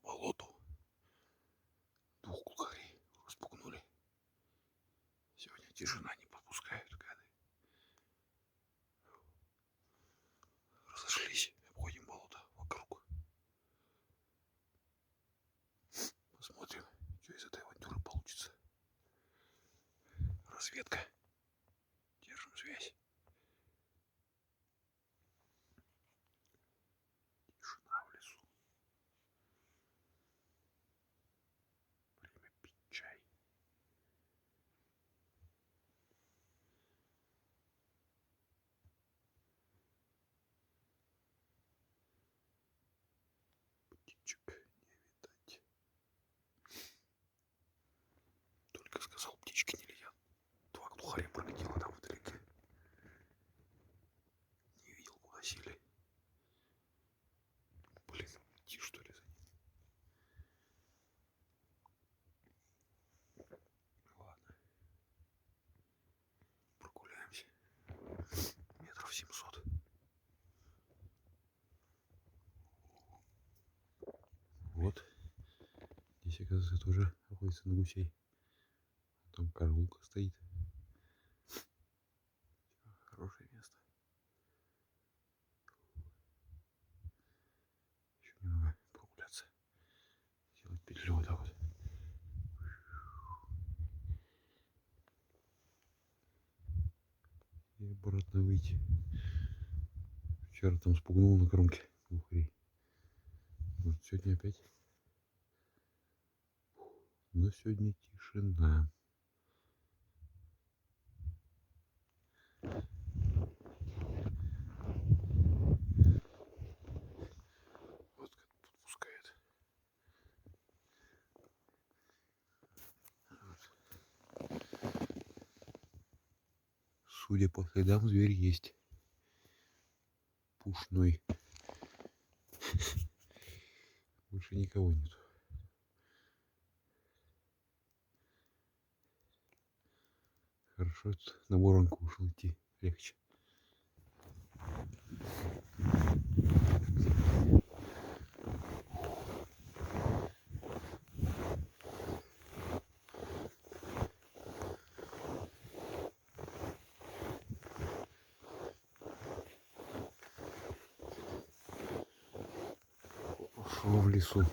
болоту. Двух глухарей распугнули. Сегодня тишина, не подпускают гады. Разошлись, обходим болото вокруг. Посмотрим, что из этой авантюры получится. Разведка. Держим связь. Тишина в лесу. Время пить чай. Птичек не видать. Только сказал, птички не летят. Два глухаря пролетело там вдалеке. Не видел, куда сели. Блин, идти что ли за ним? Ладно. Прогуляемся. Метров 700. Вот. Здесь, оказывается, тоже охотится на гусей. Там караулка стоит. Хорошее место. Еще немного прогуляться. Сделать петлю вот так вот. И обратно выйти. Вчера там спугнул на кромке глухарей. Вот сегодня опять. Но сегодня тишина. Вот как подпускает. Вот. Судя по следам, зверь есть. Пушной. Больше никого нет. Хорошо, на воронку ушел идти легче. Пошел в лесу.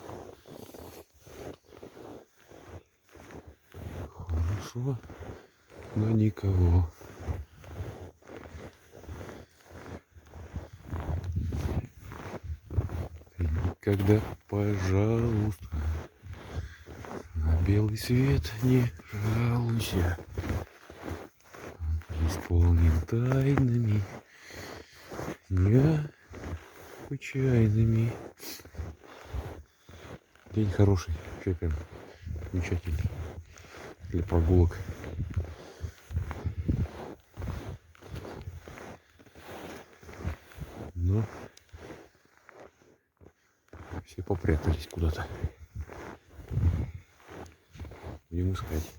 Хорошо, но никого. Когда, пожалуйста, на белый свет не жалуйся. Он исполнен тайнами необычайными. День хороший, вообще прям замечательный для прогулок. Но все попрятались куда-то. Будем искать.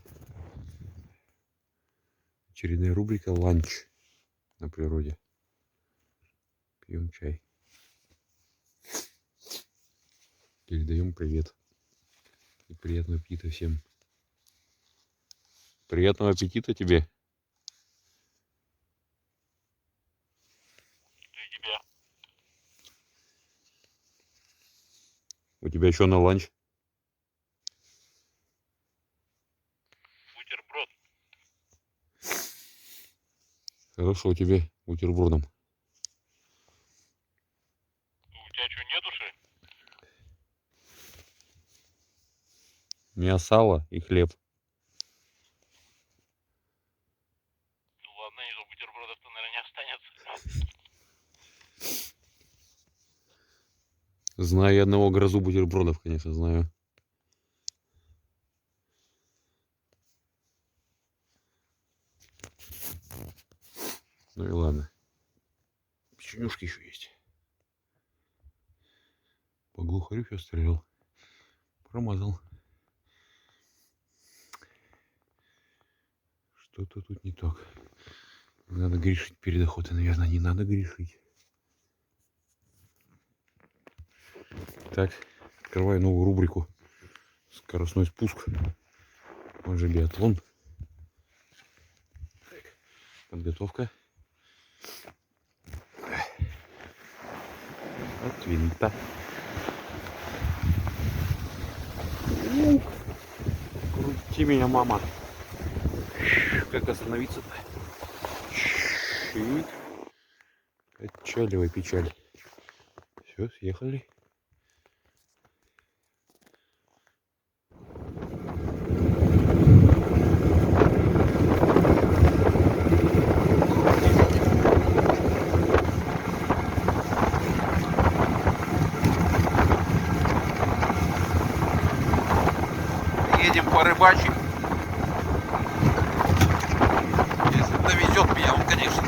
Очередная рубрика «Ланч» на природе. Пьем чай. Передаем привет. И приятного аппетита всем. Приятного аппетита тебе. И тебе. У тебя еще на ланч? Бутерброд. Хорошо тебе бутербродом. У тебя что, нету ши? У меня сало и хлеб. Ну ладно, из бутербродов-то, наверное, не останется. Знаю одного грозу бутербродов, конечно, знаю. Ну и ладно. Печенюшки еще есть. По глухарю сейчас стрелял. Промазал. Что-то тут не так. Надо грешить перед охотой, наверное. Не надо грешить. Так, Открываю новую рубрику. Скоростной спуск. Он же биатлон. Подготовка. От винта. Крути меня, мама. Как остановиться-то? Отчаливай печаль. Все, съехали. Едем порыбачим. Если довезет меня, он, конечно.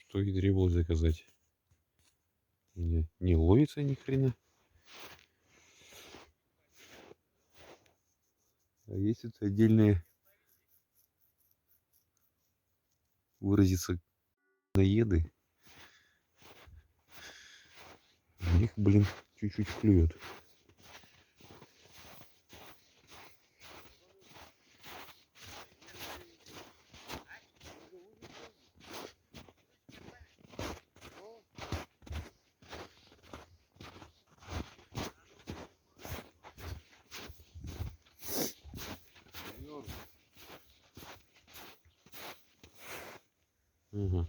Что и требовалось заказать. Не ловится ни хрена. А есть тут отдельные, выразиться, наеды. У них, блин, чуть-чуть клюет. Угу.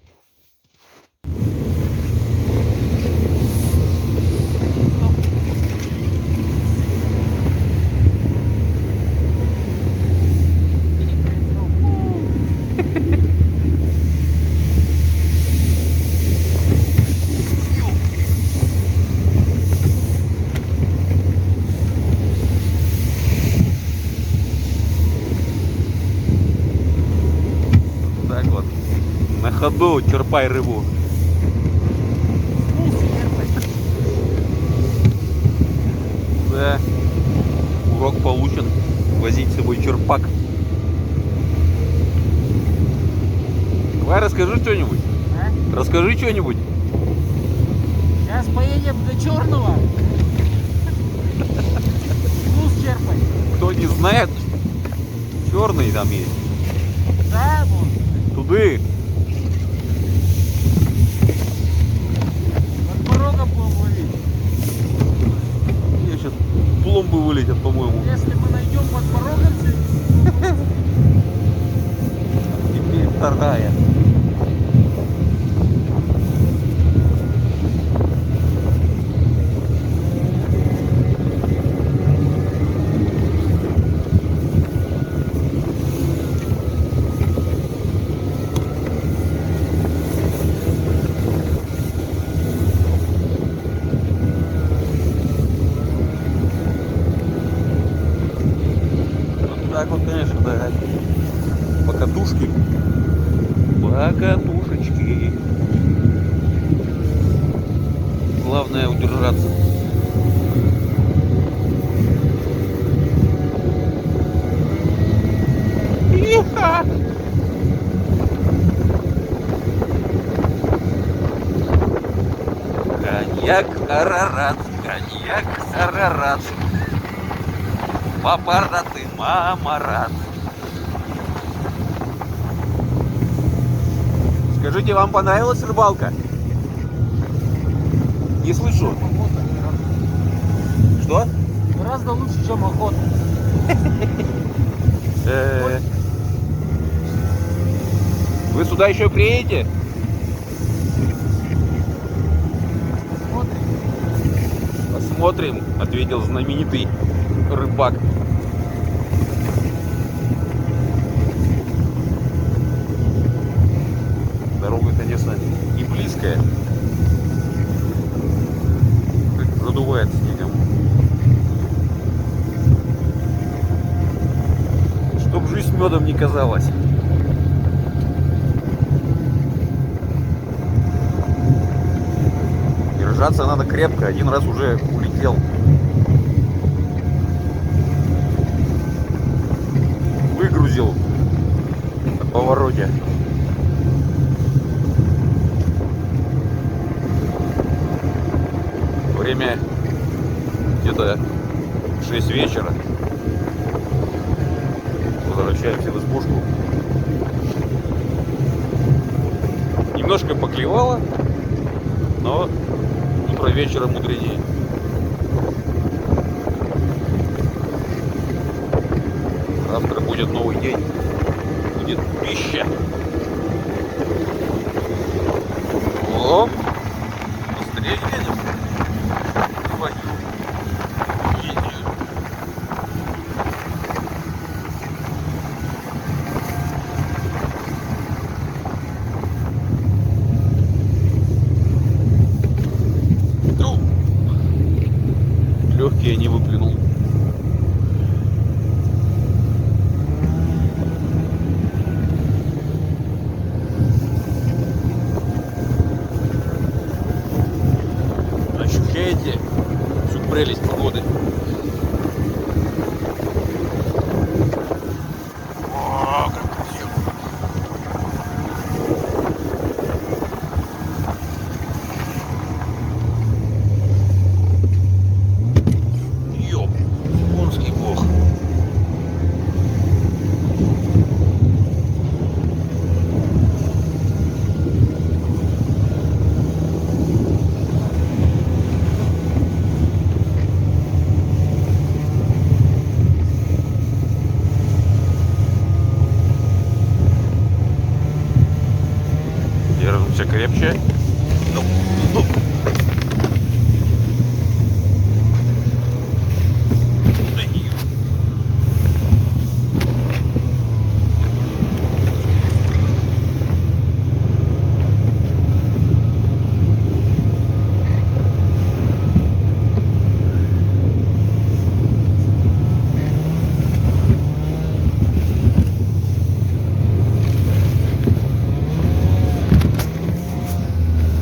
Так вот, на ходу черпай рыбу. Да, урок получен. Возить с собой черпак. Давай расскажи что-нибудь. А? Расскажи что-нибудь. Сейчас поедем до Черного. Спуск черпай. Кто не знает, черный там есть. Да, вон. Туды. Под порогом будем ловить. Я сейчас пломбы вылетят, по-моему. Если мы найдем под порогом, Теперь вторая. Так вот, конечно, да. Покатушки. Покатушечки. Главное удержаться. Иха! Коньяк Арарат, коньяк Арарат. Папа рад и мама рад. Скажите, вам понравилась рыбалка? Не слышу. Что? гораздо лучше, чем охота. Вы сюда еще приедете? Посмотрим, ответил знаменитый рыбак. Дорога, конечно, не близкая. Продувает снегом. Чтоб жизнь медом не казалась. Держаться надо крепко. Один раз уже улетел. Выгрузил на повороте. Время где-то 6 вечера. Возвращаемся в избушку. Немножко поклевало, но утро вечера мудренее. Завтра будет новый день. Будет пища. О, быстрее едем. Твою линию. Ну, легкие не выплюнул. Ощущаете всю прелесть погоды? О, как красиво! Ёп, конский бог! Держимся крепче. Ну, ну.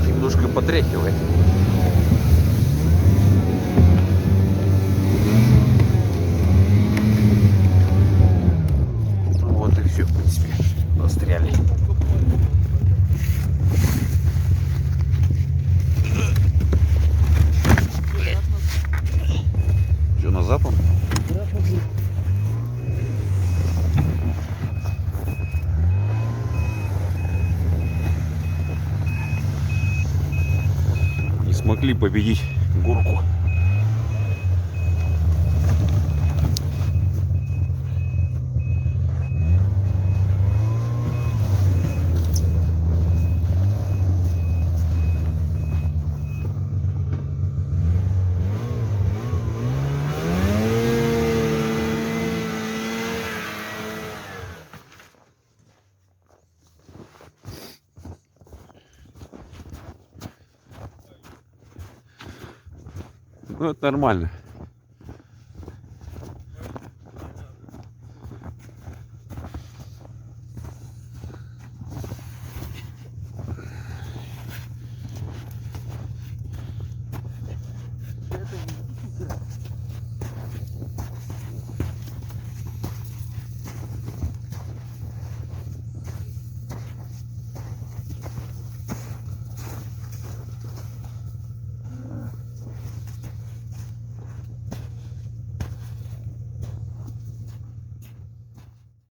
Немножко потряхивает. Ну вот и все, в принципе. Застряли. Все назад он? Не смогли победить горку. Ну, это нормально.